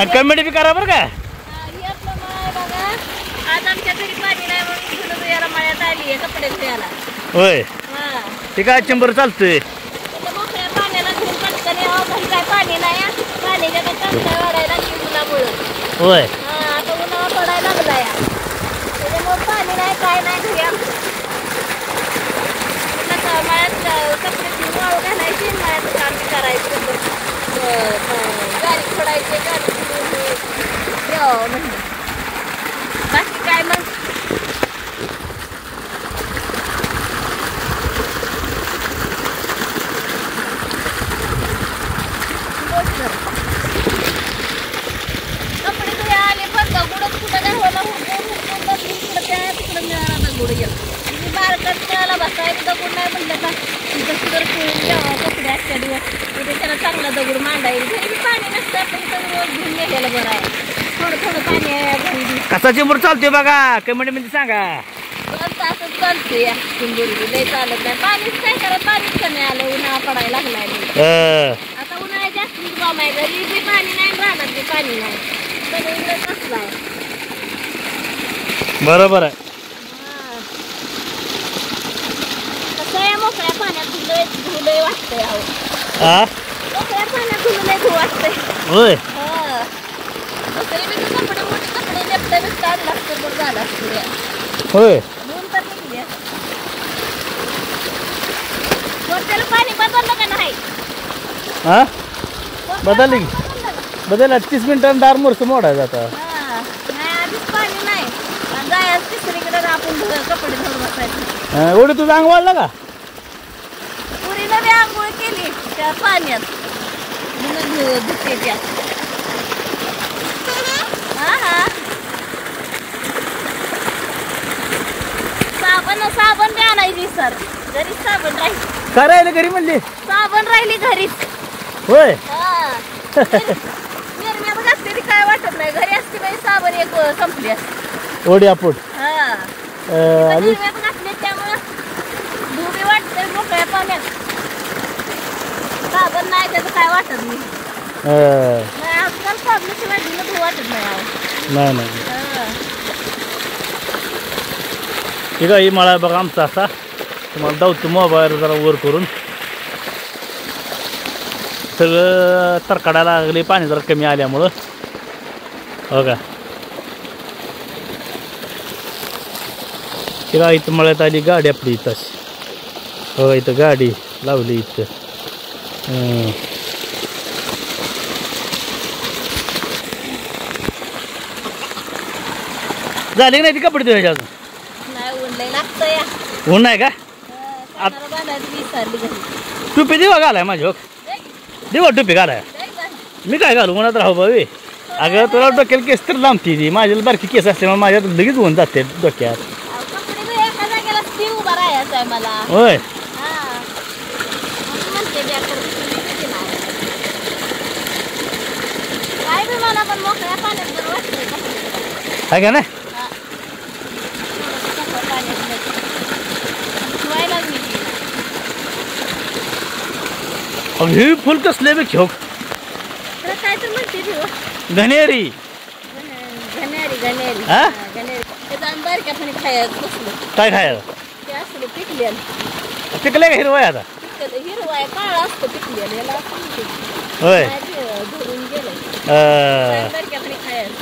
Comment बी करा बरं का. आज आमच्या घरी पाणी नाही म्हणून धुणं धुवायला मळ्यात आली कपडे धुवायला. होय ते काय चिंबर चालतंय. मोकळ्या पाण्याला धुवून पटकन यावं घरी काय पाणी नाही. पाण्याच्या काय चांगला वाढायला लागली उन्हामुळं. होय आता उन्हाळा पडायला लागला या त्याच्यामुळे पाणी नाही काय नाही घरी आमचं. मळ्यात कपडे धुवून वाळू घालायचे मळ्यात काम करायचं गाडी फोडायचे गाडी यावं म्हणजे बाकी काय मग. कपडे तुझे आले पण दगुड कुठं काय होला तिकडं मिळाला दगुड गेला बारकत मिळाला बसायला दगुड नाही म्हणलं का तिथं सुधर ठेवावं कपडे आजच्या दिवस तिथे त्याला चांगला दगड मांडायला घरी पाणी नसतं आपण तर रोज घेऊन गेलेलं बरं आहे. थोडं थोडं पाणी आहे घरी. कसा चिंबर चालतोय बघा कमेंट मध्ये सांगा. असंच चालतोय या चिंबुरी लय चालत नाही. पाणीच काय करा पाणीच कमी आलं उन्हाळा पडायला लागलाय. आता उन्हाळ्या जास्त काम आहे घरी बी पाणी नाही राहणार बी पाणी नाही सगळं कसलं आहे. बरोबर आहे. कसं आहे मोकळ्या पाण्यात धुलंय वाटतंय अहो. मोकळ्या पाण्यात धुलंय धु वाटतंय. होय तरी मी कपडे मोठे कपडे लेपटा बिपटा आणला असतं बरं झालं असतं. होय धुवून तर निघले. त्याला पाणी बदललं का नाही. हा बदलली बदल 30 मिनिटांनी दार मोरचं मोडायचं आता. नाही आधीच पाणी नाही जायचं तिसरीकडे आपण कपडे धुवून बसायचं. एवढं तुझं अंग वाढलं का. पुरीनं बी आंघोळ केली त्या पाण्यात धुते त्या. हा साबण बी आणायची सर घरीच साबण राहील. काय राहिलं घरी म्हणली साबण राहिली घरीच. होय निर्म्यात घातलेली काय वाटत नाही घरी असते बाई साबण एक संपली असते. ओढी आपोट निर्म्यात घातले त्यामुळं धुबी वाटते मोकळ्या पाण्यात. साबण नाही त्याचं काय वाटत नाही. आजकाल साबणाशिवाय धुणं धुवू वाटत नाही. नाही ठीक आहे. ही मळा बघा आमचा असा तुम्हाला दावतो मोबाईल जरा वर करून. सगळं तरकाडायला लागले पाणी जरा कमी आल्यामुळं. हो का ठीक आहे. इथं मळ्यात आली गाडी आपली इथं. हो इथं गाडी लावली इथं. झाली की नाही ती कपडे धुवायची अजून. ऊन नाही का. टुपी दिवा घालाय माझी हो दिवा टुपी घालाय. मी काय घालू उन्हात राहू बाबी. अगं तुला डोक्याला केस तर लांबती ती माझ्याला बारकी केस असल्यामुळे माझ्यात लगेच होऊन जाते डोक्यात. होय आहे का नाही. हे फुल कसले बी घेऊ घनेरी काय खायला पिकले का हिरवाय आता. हिरवाय काळा असतो पिकलेला होय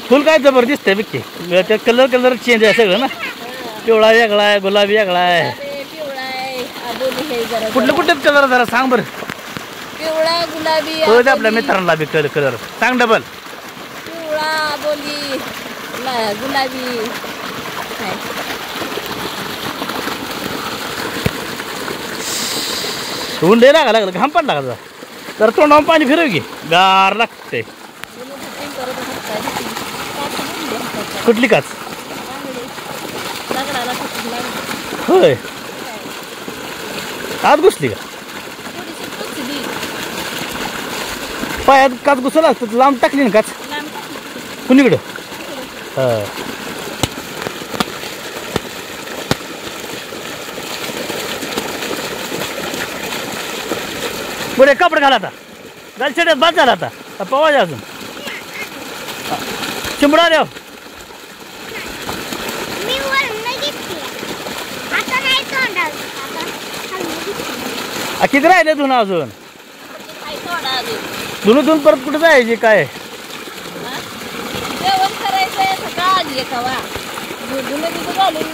फुल काय जबरदस्त आहे बिक्की. त्या कलर चेंज आहे सगळं ना. पिवळा वेगळा आहे गुलाबी वेगळा आहे. कुठले कुठले कलर जरा सांग बरं. पिवळा गुलाबी आपल्या मित्रांना बी कलर सांग डबल. पिवळा बोली गुलाबी ऊन लय लागा लागलं घाम पडला का तर तोंडावर पाणी फिरव की गार लागते. कुठली काच होय आत घुसली का पायात काच घुसला असतं लांब टाकली ना काच कुणीकडं. हा पुढे कपडे घाला आता घाल शेड्यात बाद झाला आता पवायचे अजून. चिंबडा द्या मी वरण घेतली आता नाही तोंडात आता खाल्ली घेतली किती राहिले धुणं अजून काय थोडा अजून धुणं परत कुठे जायची काय जेवण करायचंय सकाळ एकावा धुणं बिजू घालून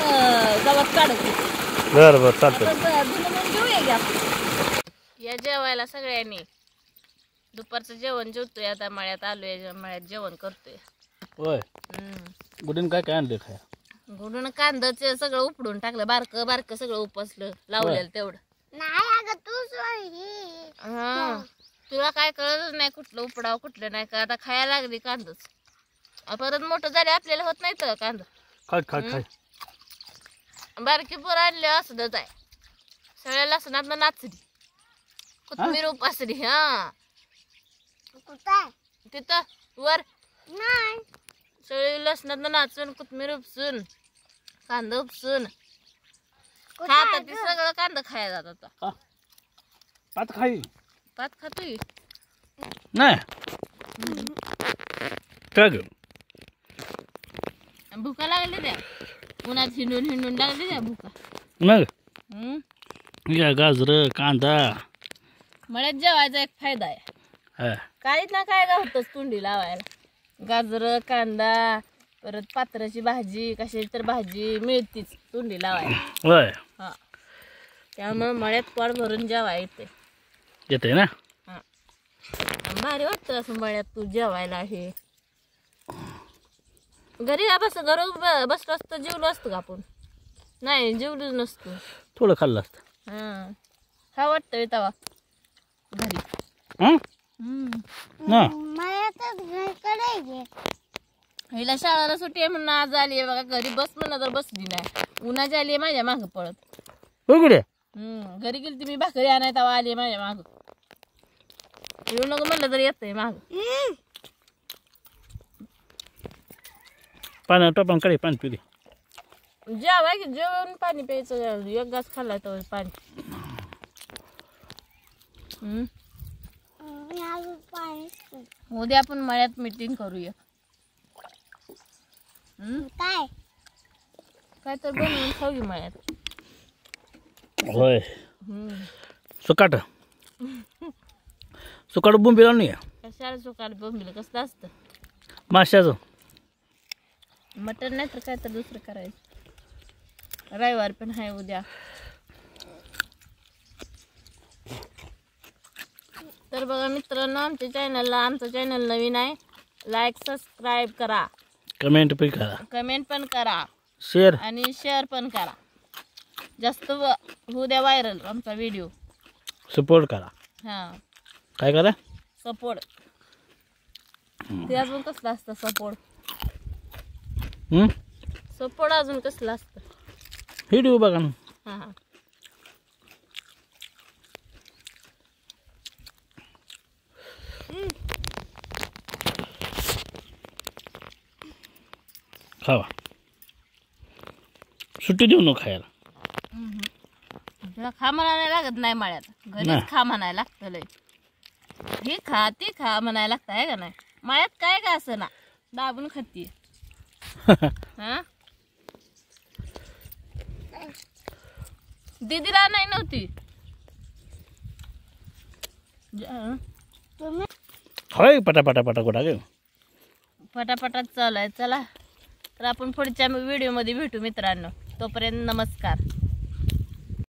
गवत काढायचं बरं बरं चालतं धुणं मग जेवूया की आपण या जेवायला सगळ्यांनी दुपारचं जेवण जेवतोय आता मळ्यात आलोय मळ्यात जेवण करतोय होय गुडीन काय काय आणले खाय गुडून कांद्याचं सगळं उपडून टाकलं बारकं बारकं सगळं उपसलं लावलेलं तेवढं नाही अगं तू हा तुला काय कळतच नाही कुठलं उपडाव कुठलं नाही का आता खायला लागली कांदच परत मोठं झाले आपल्याला होत नाही तर कांदा खाय खाय खाय बारकी पोरं आणले असंच आहे सगळ्या लसणात नाचली कोथिंबीर उपासली हा तिथं वर नाही सगळी लसणात नाचून कोथिंबीर उपसून कांदा उपसून खात ती सगळं कांदा खायला जात आता पात खाई पात खातोय नाही काय ग भुका लागली त्या उन्हात हिंडून हिंडून लागली त्या भुका मग या गाजर कांदा मळ्यात जेवायचा एक फायदा आहे काहीच ना काय का होतच तोंडी लावायला गाजर कांदा परत पात्राची भाजी कशाची तर भाजी मिळतीच तोंडी लावायला होय हा त्यामुळे मळ्यात पोट भरून जेवाय येते ना हा भारी वाटतं असं मळ्यात तू जेवायला हे घरी बस घरून बसलो असतं जेवलो असतो का आपण नाही जेवलोच नसतो थोडं खाल्लं असतं हा हा वाटतं तवा घरी हिला शाळेला सुट्टी आहे म्हणून आज आली आहे बघा घरी बस म्हणलं तर बसली नाही उन्हाची आली आहे माझ्या मागं पळत उघडे घरी गेली ती मी भाकरी आणाय तवा आली आहे माझ्या मागं येऊ नको म्हणलं तर येतंय माग पाणी टोपान कडे पाणी पिली जेवा की जेवण पाणी प्यायचं एक घास खाल्ला तर पाणी उद्या आपण मळ्यात मीटिंग करूया काय काय तर बनवून खाऊ मळ्यात होय सुकाट सुकाट बोंबीला नाही कशाला सुकाट बोंबीला कसलं असतं माशाचं मटण नाही तर काय तर दुसरं करायचं रविवार पण आहे उद्या तर बघा मित्रांनो आमच्या चॅनल नवीन आहे लाईक सबस्क्राईब करा कमेंट पण करा पण करा शेअर आणि शेअर पण करा जास्त होऊ द्या व्हायरल आमचा व्हिडिओ सपोर्ट करा हा काय करा सपोर्ट ते अजून कसलं असतं सपोर्ट सपोर्ट अजून कसलं असतं व्हिडिओ बघा ना हा हा खावा सुट्टी देऊ नको खायला तुला खा म्हणायला लागत नाही मळ्यात घरीच खा म्हणायला लागतं लय हे खा ते खा म्हणायला लागतं आहे का नाही मळ्यात काय का असं ना दाबून खाती हा दीदीला नाही नव्हती होय पटापटा पटापटा गे पटापटात चालू आहे चला तर आपण पुढच्या व्हिडिओमध्ये भेटू मित्रांनो तोपर्यंत नमस्कार.